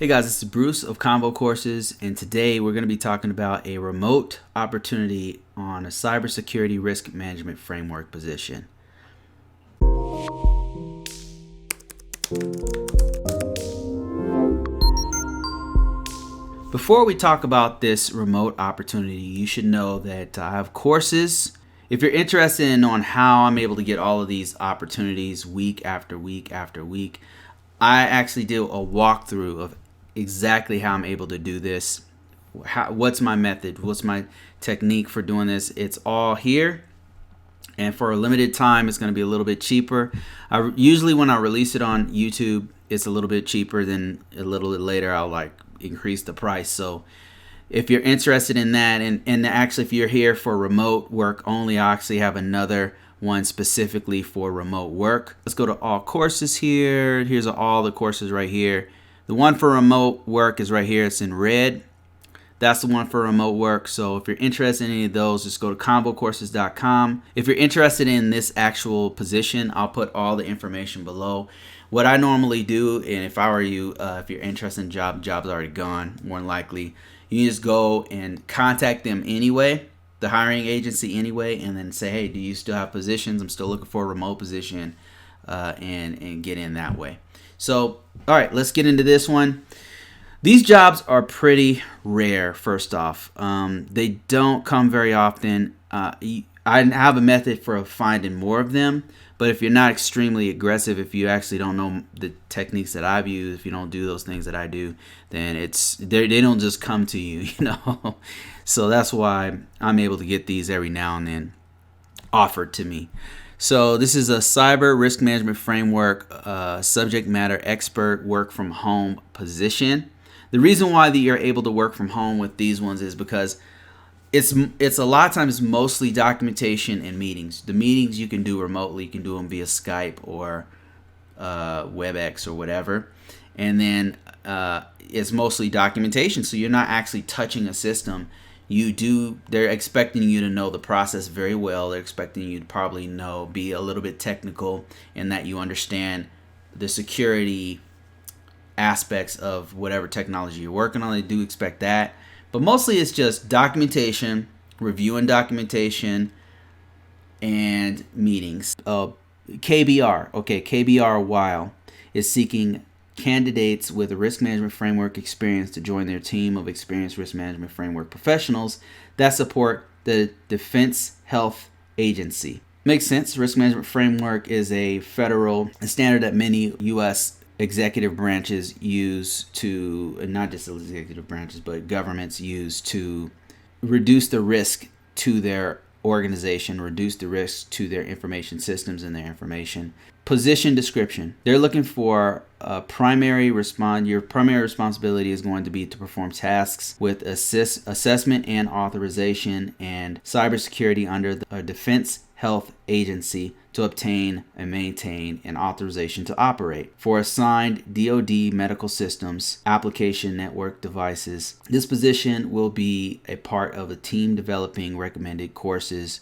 Hey guys, this is Bruce of Convo Courses, and today we're going to be talking about a remote opportunity on a cybersecurity risk management framework position. Before we talk about this remote opportunity, you should know that I have courses. If you're interested in on how I'm able to get all of these opportunities week after week after week, I actually do a walkthrough of exactly how I'm able to do this. What's my method? What's my technique for doing this? It's all here. And for a limited time, it's going to be a little bit cheaper. Usually when I release it on YouTube, it's a little bit cheaper. Then a little bit later, I'll increase the price. So if you're interested in that, and actually if you're here for remote work only, I actually have another one specifically for remote work. Let's go to all courses here. Here's all the courses right here. The one for remote work is right here. It's in red. That's the one for remote work. So if you're interested in any of those, just go to convocourses.com. If you're interested in this actual position, I'll put all the information below. What I normally do, and if I were you, if you're interested in job's already gone, more than likely, you just go and contact them anyway, the hiring agency anyway, and then say, hey, do you still have positions? I'm still looking for a remote position, and get in that way. So, all right, let's get into this one. These jobs are pretty rare, first off. They don't come very often. I have a method for finding more of them, but if you're not extremely aggressive, if you actually don't know the techniques that I've used, if you don't do those things that I do, then they don't just come to you, So that's why I'm able to get these every now and then offered to me. So this is a cyber risk management framework, subject matter expert work from home position. The reason why you're able to work from home with these ones is because it's a lot of times mostly documentation and meetings. The meetings you can do remotely. You can do them via Skype or WebEx or whatever. And then it's mostly documentation. So you're not actually touching a system. They're expecting you to know the process very well. They're expecting you to probably be a little bit technical in that you understand the security aspects of whatever technology you're working on. They do expect that. But mostly it's just documentation, reviewing documentation, and meetings. KBRwyle is seeking candidates with a risk management framework experience to join their team of experienced risk management framework professionals that support the Defense Health Agency. Makes sense. Risk management framework is a federal standard that many U.S. executive branches use to, not just executive branches, but governments use to reduce the risk to their organization, reduce the risk to their information systems and their information. Position description. They're looking for your primary responsibility is going to be to perform tasks with assessment and authorization and cybersecurity under the Defense Health Agency to obtain and maintain an authorization to operate for assigned DoD medical systems, application network devices. This position will be a part of a team developing recommended courses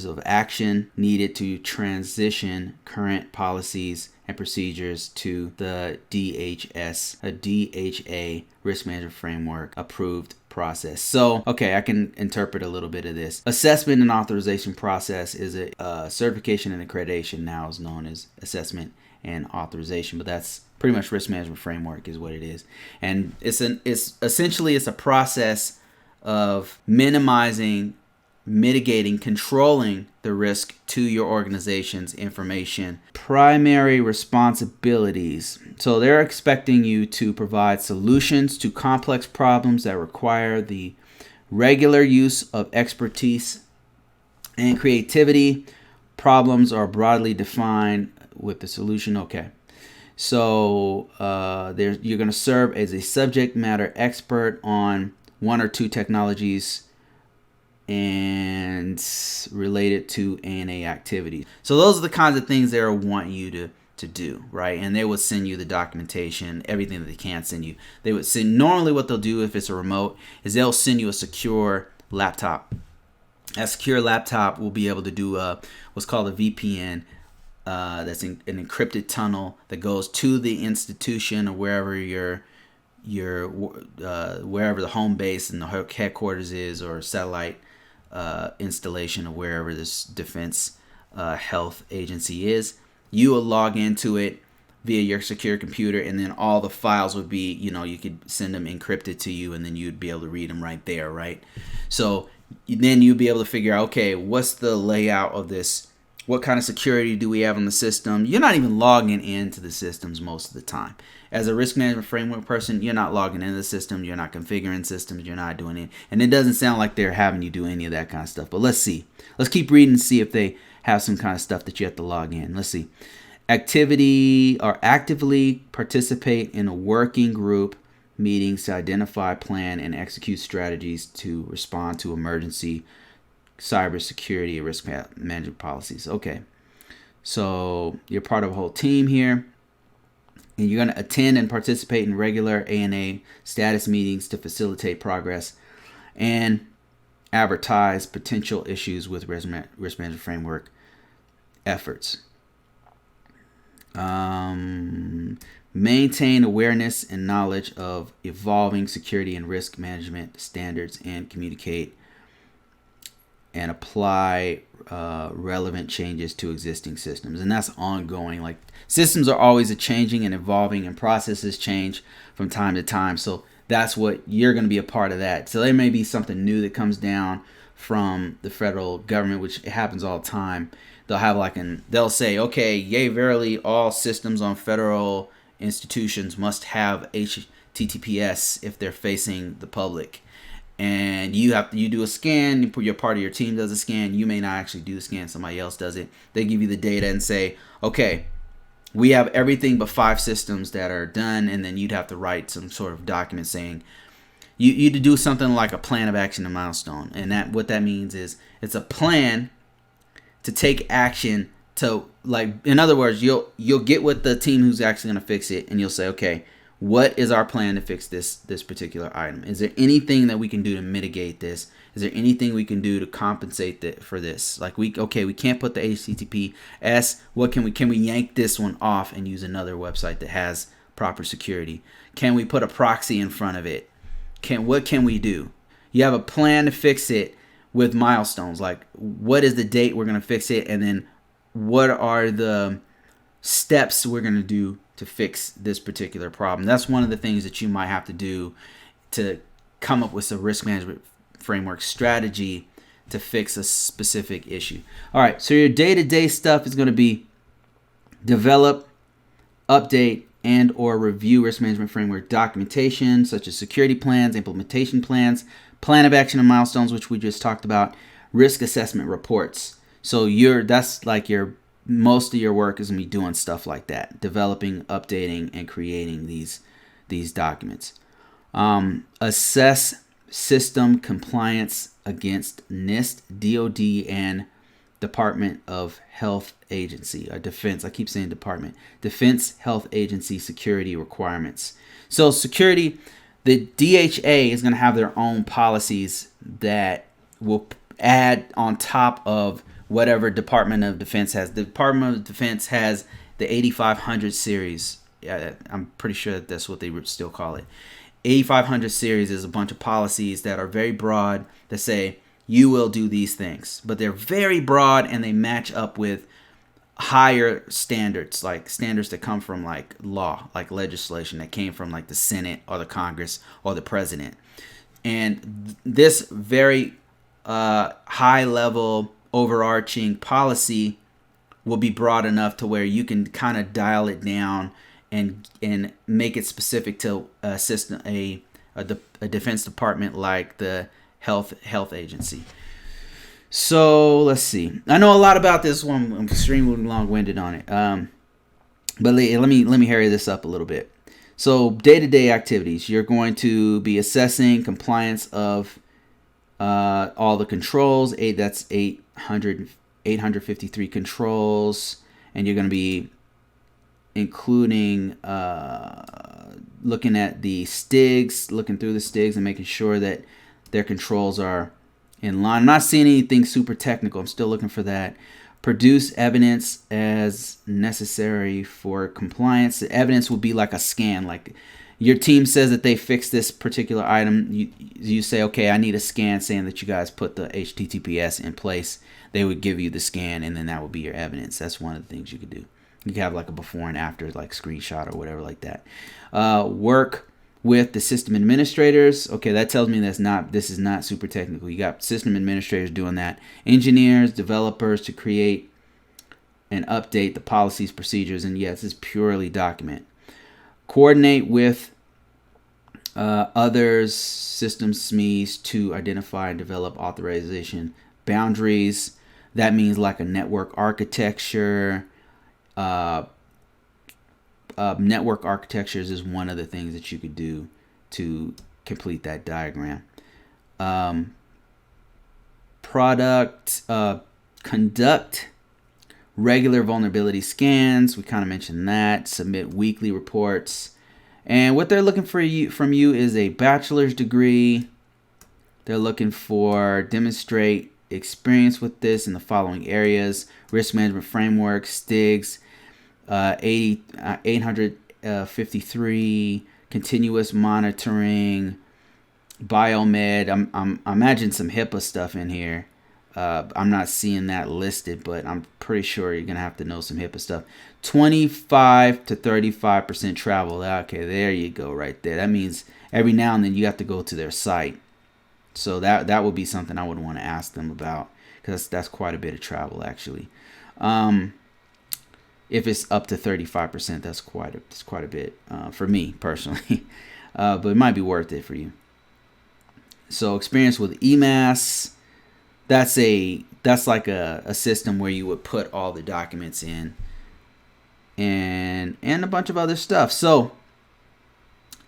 of action needed to transition current policies and procedures to the DHA Risk Management Framework approved process. So, okay, I can interpret a little bit of this. Assessment and authorization process is a certification and accreditation, now is known as assessment and authorization, but that's pretty much risk management framework is what it is. And it's essentially a process of mitigating, controlling the risk to your organization's information. Primary responsibilities. So they're expecting you to provide solutions to complex problems that require the regular use of expertise and creativity. Problems are broadly defined with the solution. Okay. So you're going to serve as a subject matter expert on one or two technologies and related to ANA activities. So those are the kinds of things they want you to do, right? And they would send you the documentation, everything that they can send you. They would send, normally what they'll do if it's a remote is they'll send you a secure laptop. A secure laptop will be able to do what's called a VPN that's an encrypted tunnel that goes to the institution or wherever wherever the home base and the headquarters is, or satellite installation of wherever this defense health agency is. You will log into it via your secure computer, and then all the files would be, you could send them encrypted to you, and then you'd be able to read them right there, right? So then you'd be able to figure out, okay, what's the layout of this? What kind of security do we have on the system? You're not even logging into the systems most of the time. As a risk management framework person, you're not logging into the system. You're not configuring systems. You're not doing it. And it doesn't sound like they're having you do any of that kind of stuff. But let's see. Let's keep reading and see if they have some kind of stuff that you have to log in. Let's see. Activity or actively participate in a working group meetings to identify, plan, and execute strategies to respond to emergency cybersecurity and risk management policies. Okay, so you're part of a whole team here, and you're going to attend and participate in regular ANA status meetings to facilitate progress and advertise potential issues with risk management framework efforts. Maintain awareness and knowledge of evolving security and risk management standards, and communicate and apply relevant changes to existing systems. And that's ongoing. Like, systems are always changing and evolving, and processes change from time to time. So that's what you're going to be a part of that. So there may be something new that comes down from the federal government, which happens all the time. They'll have they'll say, okay, yay, verily, all systems on federal institutions must have HTTPS if they're facing the public. And you do a scan, your part of your team does a scan. You may not actually do the scan, somebody else does it. They give you the data and say, okay, we have everything but 5 systems that are done, and then you'd have to write some sort of document saying you to do something like a plan of action and milestone. And that what that means is it's a plan to take action to, like, in other words, you'll get with the team who's actually going to fix it, and you'll say, okay, what is our plan to fix this particular item? Is there anything that we can do to mitigate this? Is there anything we can do to compensate for this? Like, we can't put the HTTPS. What can we yank this one off and use another website that has proper security? Can we put a proxy in front of it? What can we do? You have a plan to fix it with milestones. Like, what is the date we're going to fix it, and then what are the steps we're going to do to fix this particular problem. That's one of the things that you might have to do to come up with a risk management framework strategy to fix a specific issue. All right, so your day-to-day stuff is going to be develop, update, and or review risk management framework documentation, such as security plans, implementation plans, plan of action and milestones, which we just talked about, risk assessment reports. So most of your work is going to be doing stuff like that, developing, updating, and creating these documents. Assess system compliance against NIST, DOD, and Department of Health Agency, or Defense. I keep saying Department. Defense Health Agency security requirements. So security, the DHA is going to have their own policies that will add on top of whatever Department of Defense has. The Department of Defense has the 8500 series. I'm pretty sure that's what they would still call it. 8500 series is a bunch of policies that are very broad that say you will do these things. But they're very broad, and they match up with higher standards, like standards that come from like law, like legislation that came from like the Senate or the Congress or the president. And this very high level overarching policy will be broad enough to where you can kind of dial it down and make it specific to a system, a defense department like the health agency. So let's see. I know a lot about this one. I'm extremely long-winded on it. But let me hurry this up a little bit. So day-to-day activities, you're going to be assessing compliance of all the controls. That's 853 controls, and you're going to be including looking at the STIGs, looking through the STIGs and making sure that their controls are in line. I'm not seeing anything super technical. I'm still looking for that. Produce evidence as necessary for compliance. The evidence will be like a scan. Like your team says that they fixed this particular item. You say, okay, I need a scan saying that you guys put the HTTPS in place. They would give you the scan, and then that would be your evidence. That's one of the things you could do. You could have like a before and after, like screenshot or whatever like that. Work with the system administrators. Okay, that tells me this is not super technical. You got system administrators doing that. Engineers, developers to create and update the policies, procedures, and yes, it's purely document. Coordinate with others, system SMEs to identify and develop authorization boundaries. That means like a network architecture. Network architectures is one of the things that you could do to complete that diagram. Conduct regular vulnerability scans. We kind of mentioned that. Submit weekly reports. And what they're looking from you is a bachelor's degree. They're looking for demonstrate experience with this in the following areas: risk management framework, STIGs, 853, continuous monitoring, biomed. I imagine some HIPAA stuff in here. I'm not seeing that listed, but I'm pretty sure you're gonna have to know some HIPAA stuff. 25 to 35% travel. Okay, there you go, right there. That means every now and then you have to go to their site. So that would be something I would want to ask them about, because that's quite a bit of travel actually. If it's up to 35%, that's quite a bit for me personally, but it might be worth it for you. So experience with EMAS, that's like a system where you would put all the documents in, and a bunch of other stuff. So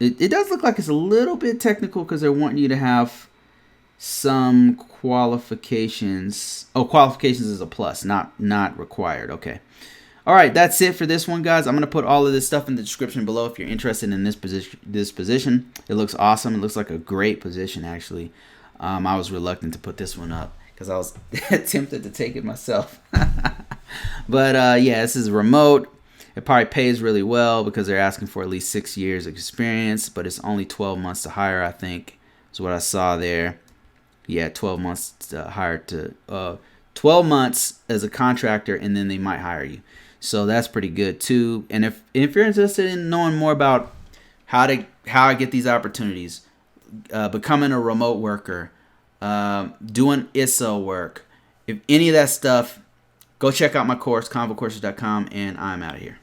it does look like it's a little bit technical because they're wanting you to have some qualifications. Oh, qualifications is a plus, not required. Okay. All right, that's it for this one, guys. I'm going to put all of this stuff in the description below if you're interested in this position. It looks awesome. It looks like a great position, actually. I was reluctant to put this one up because I was tempted to take it myself. But, yeah, this is remote. It probably pays really well because they're asking for at least 6 years of experience, but it's only 12 months to hire, I think, is what I saw there. Yeah, 12 months to hire 12 months as a contractor, and then they might hire you. So that's pretty good too. And if you're interested in knowing more about how I get these opportunities, becoming a remote worker, doing ISO work, if any of that stuff, go check out my course, convocourses.com, and I'm out of here.